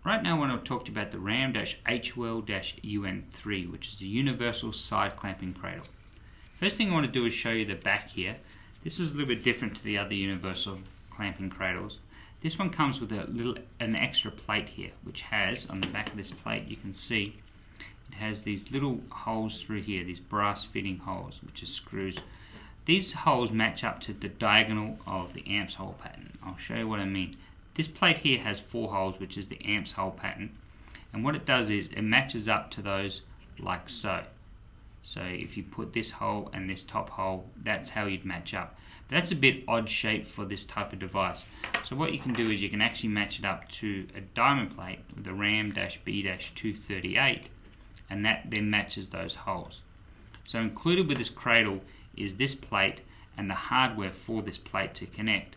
Right now I want to talk to you about the RAM-HUL-UN3, which is the Universal Side Clamping Cradle. First thing I want to do is show you the back here. This is a little bit different to the other universal clamping cradles. This one comes with an extra plate here, which has, on the back of this plate you can see, it has these little holes through here, these brass fitting holes, which are screws. These holes match up to the diagonal of the AMPS hole pattern. I'll show you what I mean. This plate here has 4 holes, which is the AMPS hole pattern, and what it does is it matches up to those like so. So if you put this hole and this top hole, that's how you'd match up. But that's a bit odd shape for this type of device. So what you can do is you can actually match it up to a diamond plate with the RAM-B-238, and that then matches those holes. So included with this cradle is this plate and the hardware for this plate to connect,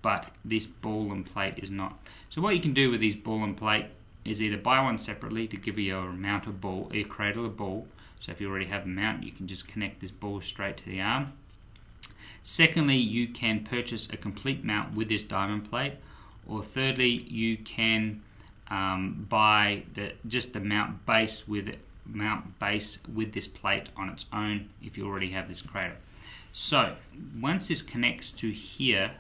but this ball and plate is not. So what you can do with these ball and plate is either buy one separately to give you a mount of ball, a cradle of ball. So if you already have a mount, you can just connect this ball straight to the arm. Secondly, you can purchase a complete mount with this diamond plate, or thirdly, you can buy just the mount base with this plate on its own if you already have this cradle. So once this connects to here,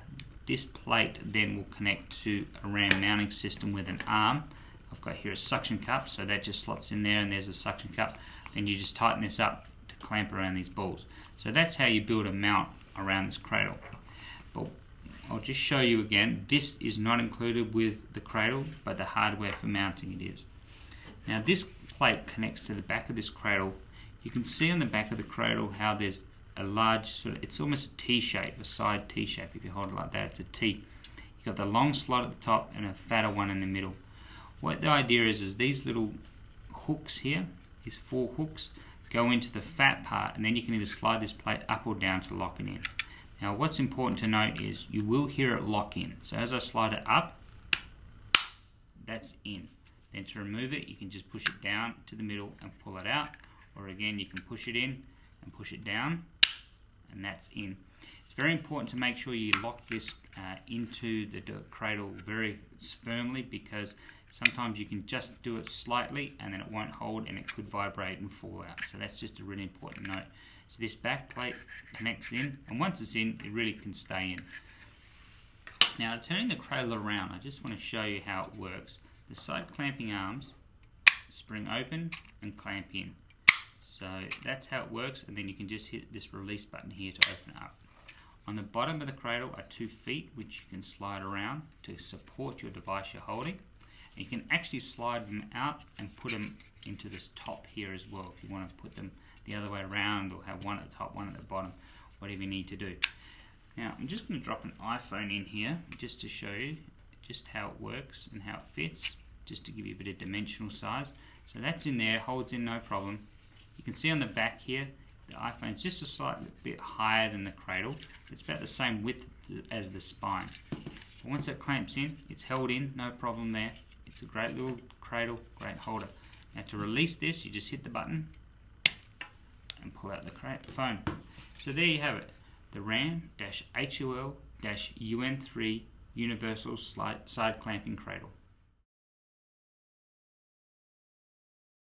this plate then will connect to a RAM mounting system with an arm. I've got here a suction cup, so that just slots in there, and there's a suction cup. Then you just tighten this up to clamp around these balls. So that's how you build a mount around this cradle. But I'll just show you again, this is not included with the cradle, but the hardware for mounting it is. Now this plate connects to the back of this cradle. You can see on the back of the cradle how there's a large it's almost a T shape, a side T shape. If you hold it like that, it's a T. You've got the long slot at the top and a fatter one in the middle. What the idea is these little hooks here, these 4 hooks, go into the fat part, and then you can either slide this plate up or down to lock it in. Now what's important to note is you will hear it lock in. So as I slide it up, that's in. Then to remove it, you can just push it down to the middle and pull it out, or again you can push it in and push it down, and that's in. It's very important to make sure you lock this into the cradle very firmly, because sometimes you can just do it slightly and then it won't hold and it could vibrate and fall out. So that's just a really important note. So this back plate connects in, and once it's in, it really can stay in. Now turning the cradle around, I just want to show you how it works. The side clamping arms spring open and clamp in. So that's how it works, and then you can just hit this release button here to open it up. On the bottom of the cradle are 2 feet which you can slide around to support your device you're holding. And you can actually slide them out and put them into this top here as well if you want to put them the other way around, or have one at the top, one at the bottom, whatever you need to do. Now I'm just going to drop an iPhone in here just to show you just how it works and how it fits, just to give you a bit of dimensional size. So that's in there, holds in no problem. You can see on the back here, the iPhone is just a slightly bit higher than the cradle. It's about the same width as the spine. But once it clamps in, it's held in, no problem there. It's a great little cradle, great holder. Now to release this, you just hit the button and pull out the phone. So there you have it, the RAM-HUL-UN3 Universal Side Clamping Cradle.